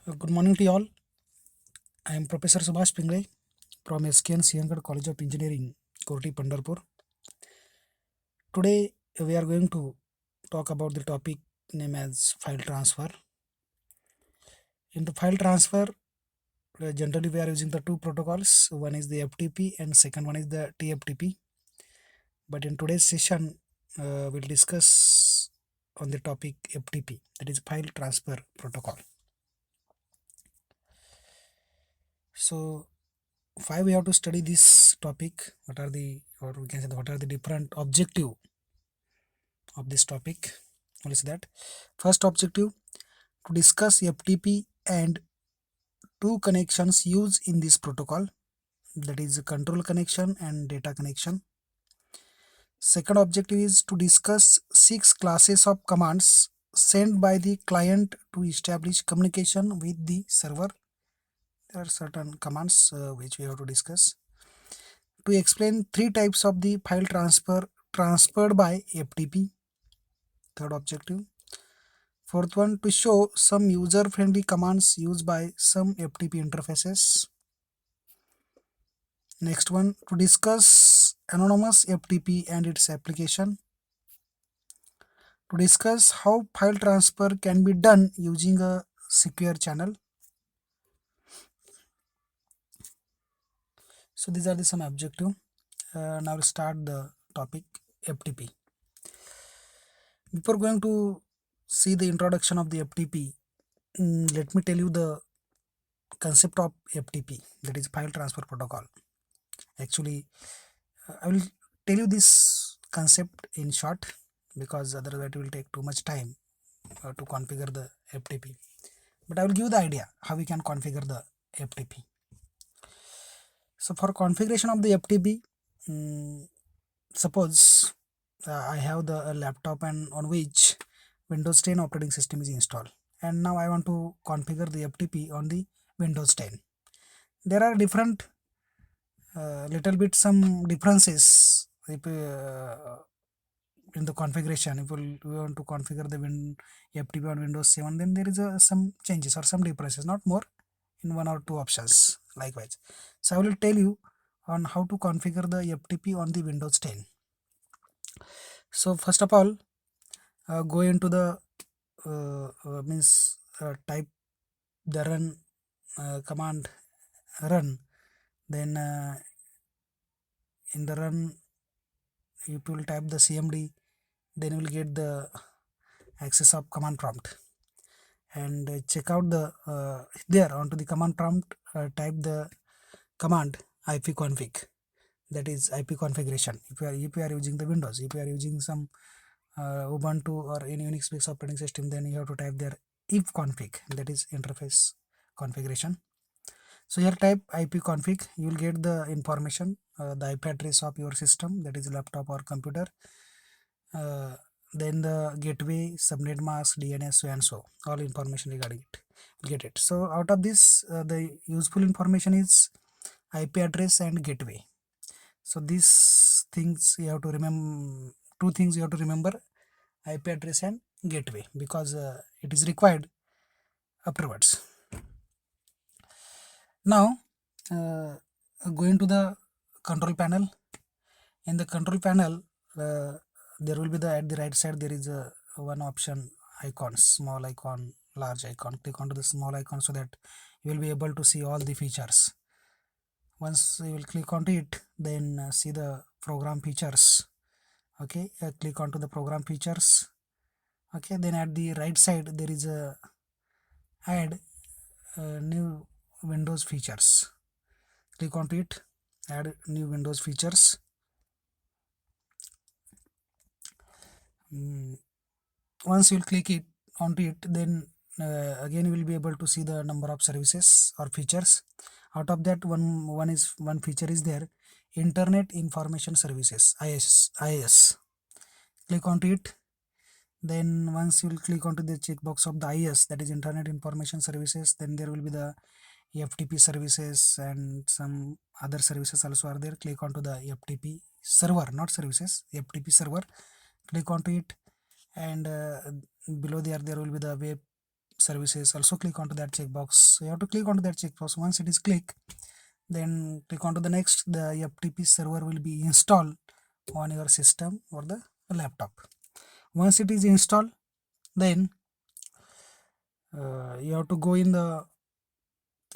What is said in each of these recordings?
Good morning to you all. I am Professor Subhash Pingle from SKN Siyangarh College of Engineering, Korti, Pandharpur. Today we are going to talk about the topic named as file transfer. In the file transfer, generally we are using the two protocols. One is the FTP and second one is the TFTP. But in today's session, we'll discuss on the topic FTP, that is file transfer protocol. So why we have to study this topic? What are the different objective of this topic? What is that? First objective, to discuss FTP and two connections used in this protocol, that is control connection and data connection. Second objective is to discuss 6 classes of commands sent by the client to establish communication with the server. There are certain commands which we have to discuss. To explain 3 types of the file transfer transferred by FTP. Third objective. Fourth one, to show some user-friendly commands used by some FTP interfaces. Next one, to discuss anonymous FTP and its application. To discuss how file transfer can be done using a secure channel. So these are some objective. Now we'll start the topic FTP. Before going to see the introduction of the FTP, let me tell you the concept of FTP, that is file transfer protocol. Actually, I will tell you this concept in short because otherwise it will take too much time to configure the FTP. But I will give the idea how we can configure the FTP. So for configuration of the FTP, suppose I have the laptop and on which Windows 10 operating system is installed, and now I want to configure the FTP on the Windows 10. There are different little bit some differences if, in the configuration. If we want to configure the FTP on Windows 7, then there is some changes or some differences, not more, in one or two options likewise. So I will tell you on how to configure the FTP on the Windows 10. So first of all, go into the type the run command run, then in the run you will type the cmd, then you will get the access of command prompt, and check out the there onto the command prompt, type the command ipconfig, that is IP configuration. If you are using the Windows, if you are using some Ubuntu or any Unix based operating system, then you have to type there ifconfig, that is interface configuration. So here type ipconfig, you will get the information, the IP address of your system, that is laptop or computer, then the gateway, subnet mask, DNS, so and so, all information regarding it. Get it. So out of this, the useful information is IP address and gateway. So these things you have to remember, two things you have to remember, IP address and gateway, because it is required afterwards. Now going to the control panel. In the control panel, there will be at the right side there is one option, icon, small icon, large icon. Click onto the small icon so that you will be able to see all the features. Once you will click onto it, then see the program features. Okay, click onto the program features. Okay, then at the right side there is a add new Windows features. Click onto it, add new Windows features. Once you will click it onto it, then again you will be able to see the number of services or features. Out of that, one feature is there, Internet Information Services, IIS. Click onto it. Then once you will click onto the checkbox of the IIS, that is Internet Information Services, then there will be the FTP services and some other services also are there. Click onto the FTP server, not services, FTP server. Click onto it, and below there will be the web services, also click onto that checkbox. You have to click onto that checkbox. Once it is click, then click onto the next. The FTP server will be installed on your system or the laptop. Once it is installed, then you have to go in the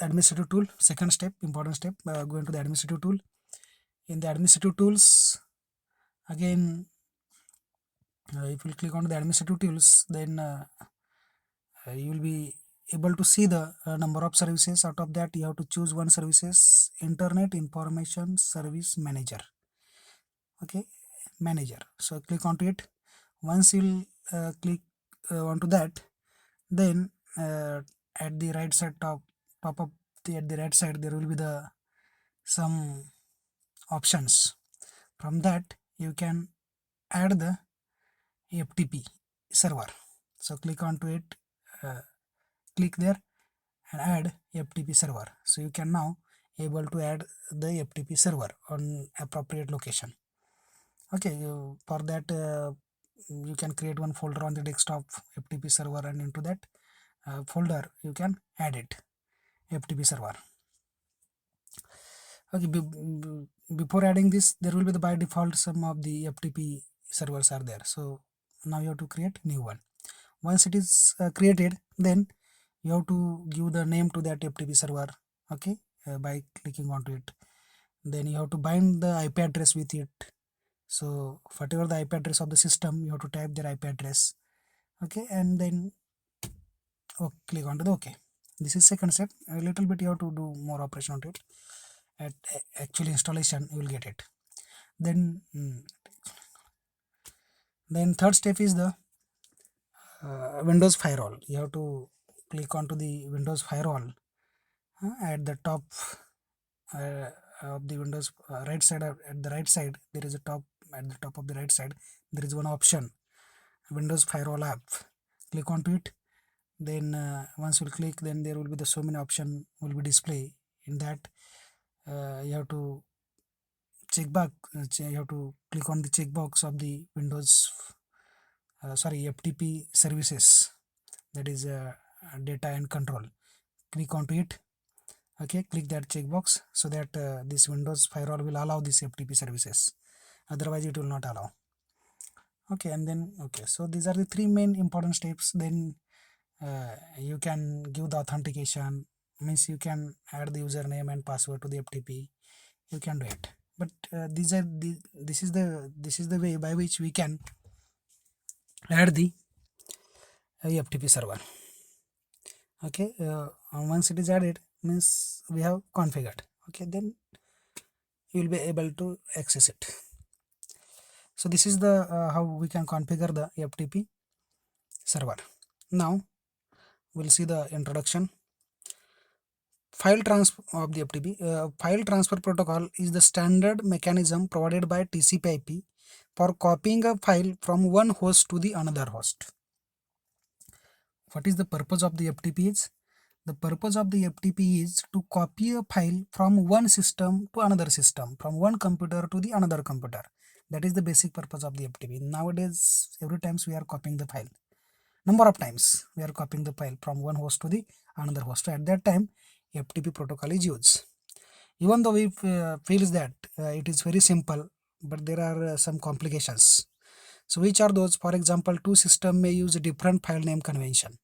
administrative tool. Second step, important step, go into the administrative tool. In the administrative tools, again, if you click on the administrative tools, then you will be able to see the number of services. Out of that, you have to choose one services, Internet Information Service Manager. Okay, manager. So click onto it. Once you'll click onto that, then at the right side top up at the right side, there will be the some options. From that, you can add the FTP server. So click onto it, click there and add FTP server. So you can now able to add the FTP server on appropriate location. Okay, for that you can create one folder on the desktop, FTP server, and into that folder you can add it, FTP server. Okay, before adding this, there will be the by default some of the FTP servers are there. So now you have to create new one. Once it is created, then you have to give the name to that FTP server. Okay, by clicking onto it. Then you have to bind the IP address with it. So whatever the IP address of the system, you have to type their IP address. Okay, and then click onto the OK. This is second step. A little bit you have to do more operation on it. At actual installation, you will get it. Then third step is the Windows Firewall. You have to click onto the Windows Firewall at the top of the Windows right side. At the right side, there is a top. At the top of the right side, there is one option, Windows Firewall app. Click onto it. Then once you click, then there will be the so many option will be display. In that, you have to check back. You have to click on the checkbox of the Windows. FTP services. That is data and control. Click onto it. Okay, click that checkbox so that this Windows Firewall will allow this FTP services. Otherwise, it will not allow. Okay, and then so these are the three main important steps. Then you can give the authentication, means you can add the username and password to the FTP. You can do it, but this is the way by which we can add the FTP server. Okay, once it is added, means we have configured. Okay, then you will be able to access it. So this is the how we can configure the FTP server. Now we'll see the introduction. File transfer of the FTP. File transfer protocol is the standard mechanism provided by TCP/IP for copying a file from one host to the another host. What is the purpose of the FTP is? The purpose of the FTP is to copy a file from one system to another system, from one computer to the another computer. That is the basic purpose of the FTP. Nowadays, every time we are copying the file. Number of times we are copying the file from one host to the another host. So at that time, FTP protocol is used. Even though we feels that it is very simple, but there are some complications. So which are those? For example, two systems may use a different file name convention.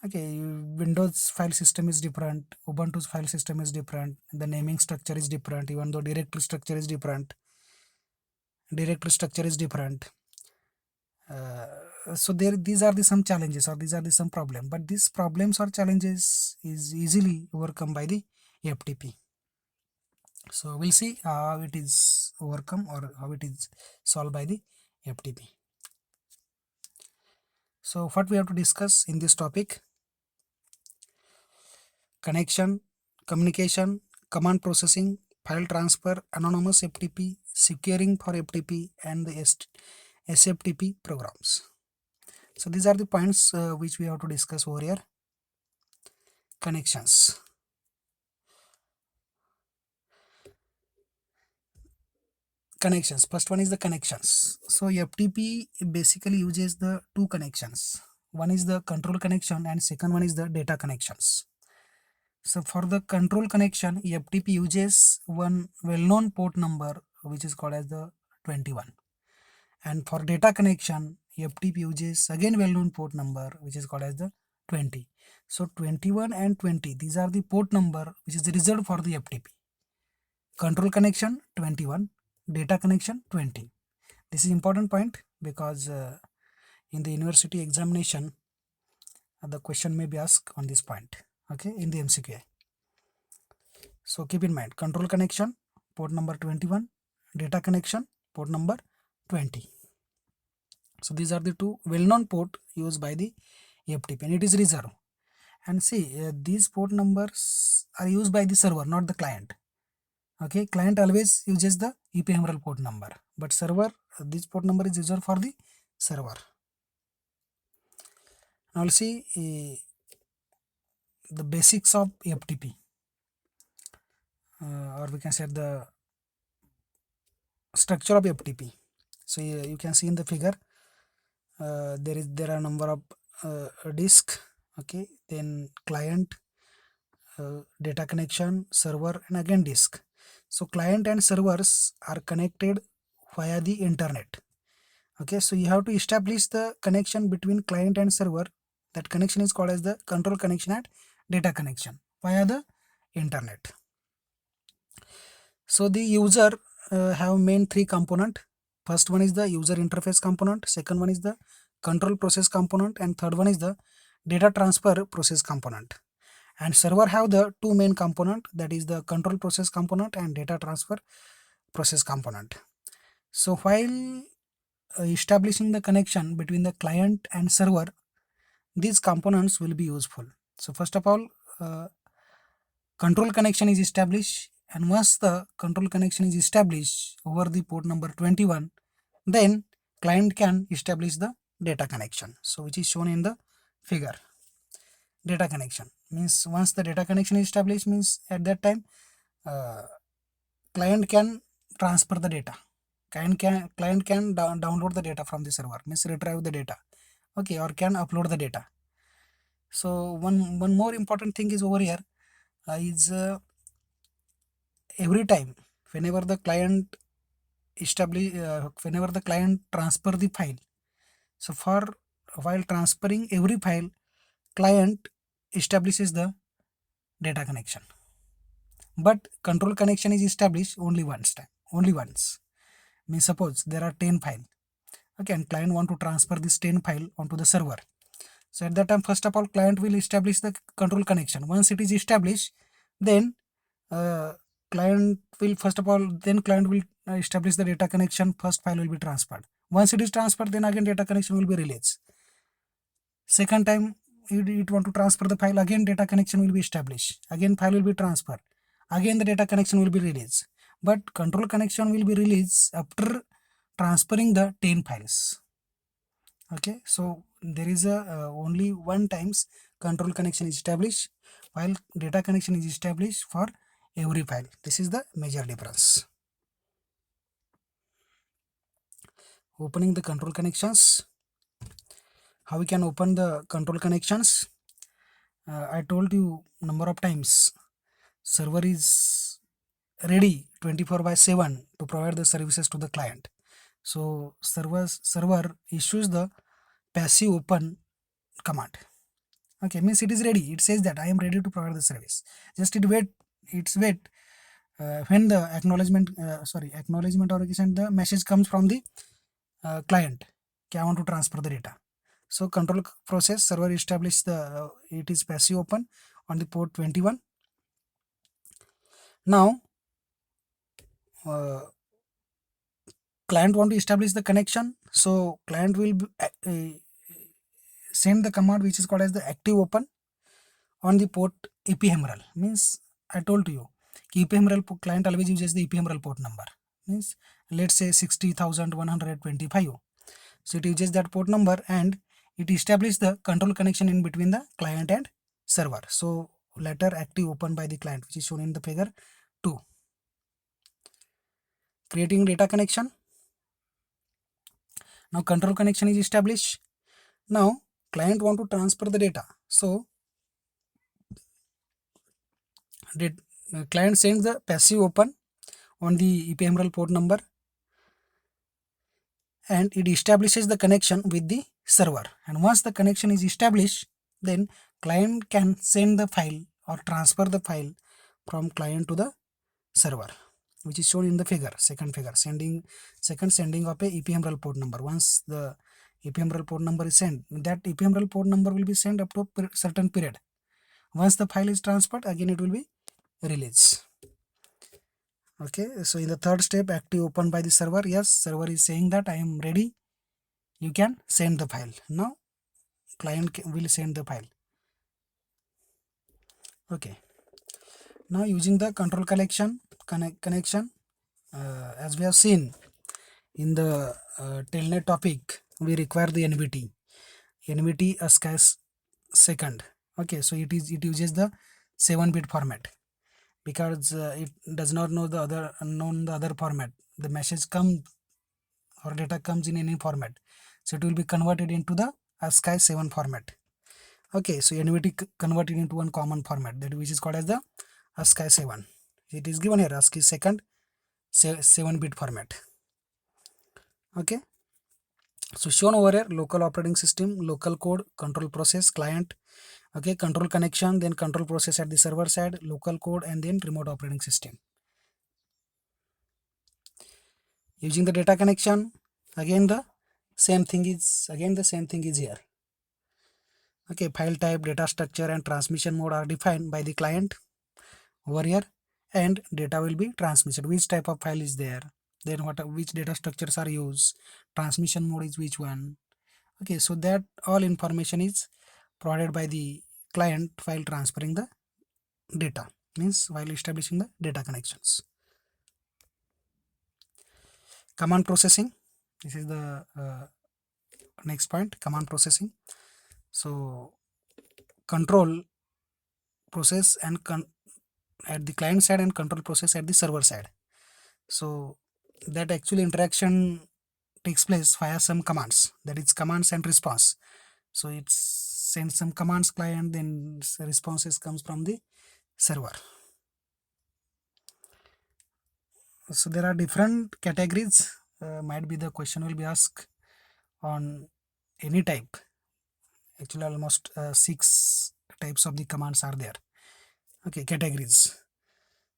Okay, Windows file system is different, Ubuntu's file system is different, the naming structure is different, even though directory structure is different. So these are some challenges, or these are some problems, but these problems or challenges is easily overcome by the FTP. So we'll see how it is overcome or how it is solved by the FTP. So what we have to discuss in this topic: connection, communication, command processing, file transfer, anonymous FTP, securing for FTP, and the SFTP programs. So these are the points which we have to discuss over here. Connections. First one is the connections. So FTP basically uses the two connections. One is the control connection and second one is the data connections. So for the control connection, FTP uses one well-known port number which is called as the 21. And for data connection, FTP uses again well-known port number which is called as the 20. So 21 and 20, these are the port number which is reserved for the FTP. Control connection 21, data connection 20. This is important point because in the university examination, the question may be asked on this point, okay, in the MCQ. So keep in mind, control connection port number 21, data connection port number 20. So these are the two well-known port used by the FTP and it is reserved. And see, these port numbers are used by the server, not the client. Okay, client always uses the ephemeral port number, but server, this port number is reserved for the server. Now see the basics of FTP, or we can say the structure of FTP. So you can see in the figure, there are number of disk, okay, then client, data connection, server, and again disk. So client and servers are connected via the internet. Okay, so you have to establish the connection between client and server. That connection is called as the control connection and data connection via the internet. So the user have main three component. First one is the user interface component, second one is the control process component, and third one is the data transfer process component. And server have the two main component, that is the control process component and data transfer process component. So while establishing the connection between the client and server, these components will be useful. So first of all, control connection is established, and once the control connection is established over the port number 21, then client can establish the data connection, so which is shown in the figure. Data connection means once the data connection is established, means at that time client can transfer the data. Client can download the data from the server, means retrieve the data, okay, or can upload the data. So one more important thing is over here, is every time whenever the client whenever the client transfer the file, so for while transferring every file, client establishes the data connection, but control connection is established only once. Means suppose there are 10 file, okay, and client want to transfer this 10 file onto the server. So at that time, first of all, client will establish the control connection. Once it is established, then client will establish the data connection. First file will be transferred. Once it is transferred, then again data connection will be released. Second time it want to transfer the file, again data connection will be established. Again file will be transferred. Again the data connection will be released. But control connection will be released after transferring the 10 files. Okay, so there is a only one times control connection is established, while data connection is established for every file. This is the major difference. Opening the control connections. How we can open the control connections? I told you number of times, server is ready 24/7 to provide the services to the client. So server issues the passive open command. Okay, means it is ready. It says that I am ready to provide the service. Just it's wait when the acknowledgement or you can send the message comes from the client. I want to transfer the data. So control process server establish the it is passive open on the port 21. Now client want to establish the connection, so client will send the command which is called as the active open on the port ephemeral. Means I told you ephemeral client always uses the ephemeral port number, means let's say 60,125. So it uses that port number and it establishes the control connection in between the client and server. So later active open by the client, which is shown in the figure 2. Creating data connection. Now control connection is established. Now client want to transfer the data. So client sends the passive open on the ephemeral port number, and it establishes the connection with the server. And once the connection is established, then client can send the file or transfer the file from client to the server, which is shown in the figure, second figure, sending of a ephemeral port number. Once the ephemeral port number is sent, that ephemeral port number will be sent up to a certain period. Once the file is transferred, again it will be released. Okay, so in the third step, active open by the server. Yes, server is saying that I am ready, you can send the file. Now client will send the file. Okay, now using the control connection, as we have seen in the telnet topic, we require the NVT as second. Okay, so it uses the 7-bit format, because it does not know the other format. The message comes or data comes in any format, so it will be converted into the ASCII 7 format. Okay, so NVT converted into one common format, that which is called as the ASCII 7. It is given here, ASCII second 7-bit format. Okay, so shown over here, local operating system, local code, control process, client. Okay, control connection, then control process at the server side, local code, and then remote operating system. Using the data connection, again the same thing is here. Okay, file type, data structure, and transmission mode are defined by the client over here, and data will be transmitted. Which type of file is there, then which data structures are used, transmission mode is which one. Okay, so that all information is provided by the client while transferring the data, means while establishing the data connections. Command processing, this is the next point, command processing. So control process and at the client side and control process at the server side. So that actually interaction takes place via some commands, that is commands and response. So it sends some commands client, then responses comes from the server. So there are different categories. Might be the question will be asked on any type. Actually almost 6 types of the commands are there. Okay, categories.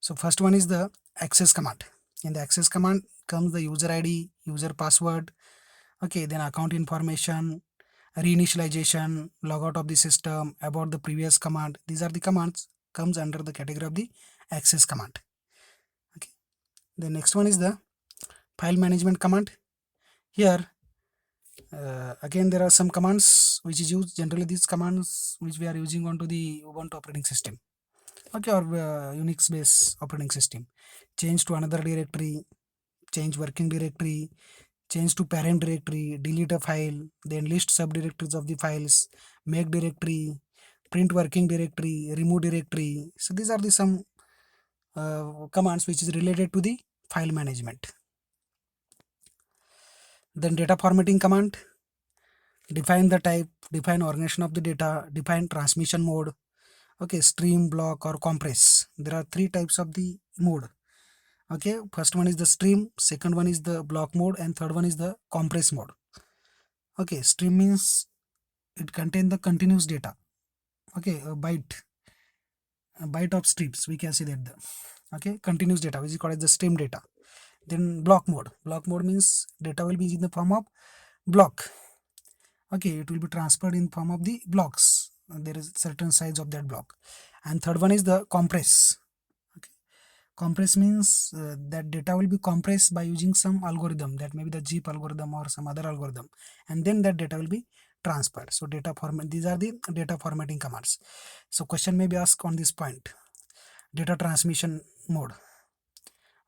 So first one is the access command. In the access command comes the user ID, user password, okay, then account information, reinitialization, logout of the system, about the previous command. These are the commands comes under the category of the access command. Okay, the next one is the file management command. Here again there are some commands which is used, generally these commands which we are using onto the Ubuntu operating system, okay, or Unix based operating system. Change to another directory, change working directory, change to parent directory, delete a file, then list subdirectories of the files, make directory, print working directory, remove directory. So these are the some commands which is related to the file management. Then data formatting command, define the type, define organization of the data, define transmission mode, okay, stream, block, or compress. There are 3 types of the mode. Okay, first one is the stream, second one is the block mode, and third one is the compress mode. Okay, stream means it contains the continuous data. Okay, a byte of streams, we can say that okay, continuous data which is called as the stream data. Then block mode means data will be in the form of block. Okay, it will be transferred in form of the blocks. There is certain size of that block. And third one is the compress. Okay, compress means that data will be compressed by using some algorithm, that may be the zip algorithm or some other algorithm, and then that data will be transferred. So data format, these are the data formatting commands. So question may be asked on this point. Data transmission mode,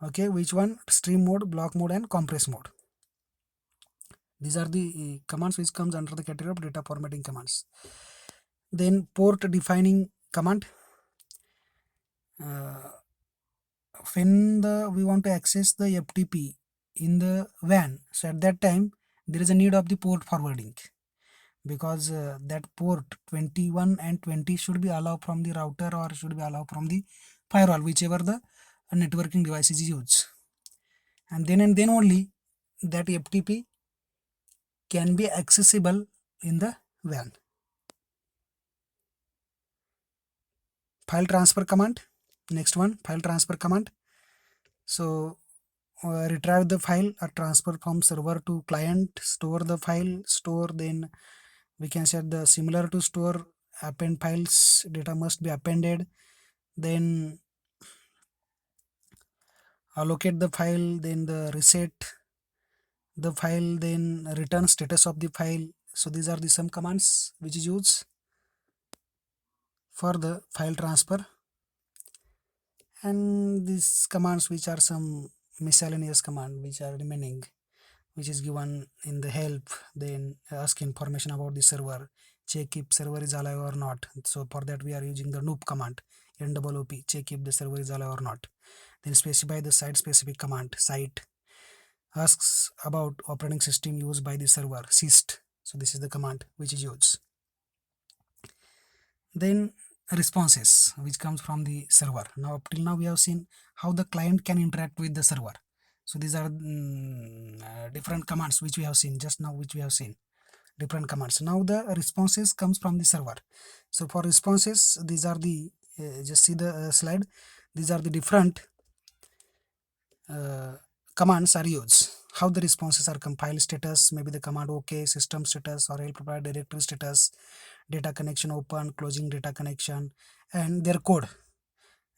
okay, which one? Stream mode, block mode, and compress mode. These are the commands which comes under the category of data formatting commands. Then port defining command, when we want to access the FTP in the WAN, so at that time there is a need of the port forwarding. because that port 21 and 20 should be allowed from the router or should be allowed from the firewall, whichever the networking device is used, and then only that FTP can be accessible in the WAN. File transfer command. Next one, file transfer command. So retrieve the file or transfer from server to client, store the file, store, then we can set the similar to store, append files, data must be appended, then allocate the file, then the reset the file, then return status of the file. So these are the some commands which is used for the file transfer, and these commands which are some miscellaneous command which are remaining, which is given in the help, then ask information about the server, check if server is alive or not. So for that we are using the noop command, NOOP, check if the server is alive or not. Then specify the site specific command, site asks about operating system used by the server, syst. So this is the command which is used. Then responses which comes from the server. Now up till now we have seen how the client can interact with the server. So these are different commands which we have seen just now, which we have seen different commands. Now the responses comes from the server. So for responses, these are the just see the slide, these are the different commands are used. How the responses are: compile status, maybe the command OK, system status or help provide directory status, data connection open, closing data connection, and their code.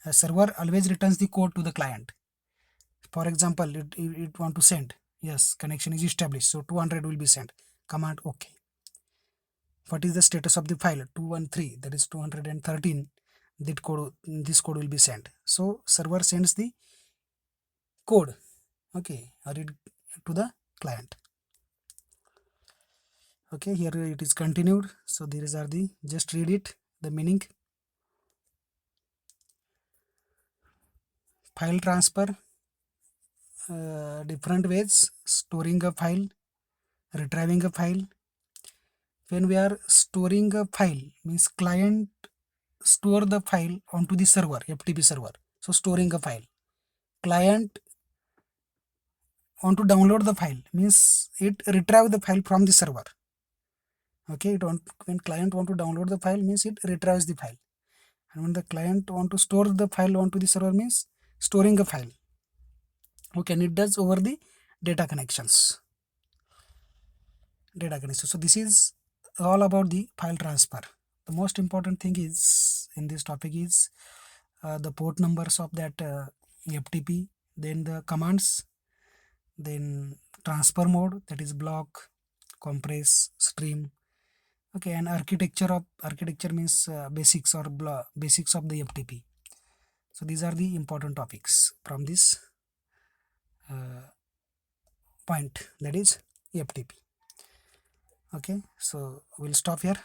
A server always returns the code to the client. For example, it want to send, yes, connection is established, so 200 will be sent, command OK. What is the status of the file? 213, that is 213, this code will be sent. So server sends the code, okay, or it to the client. Okay, here it is continued. So these are the, just read it, the meaning. File transfer, different ways: storing a file, retrieving a file. When we are storing a file, means client store the file onto the server, FTP server. So storing a file, client want to download the file, means it retrieve the file from the server. Okay, when client want to download the file, means it retrieves the file, and when the client want to store the file onto the server, means storing a file. Okay, and it does over the data connections. So this is all about the file transfer. The most important thing is in this topic is the port numbers of that FTP, then the commands, then transfer mode, that is block, compress, stream. Okay, and architecture means basics or basics of the FTP. So these are the important topics from this point, that is FTP. Okay, so we'll stop here.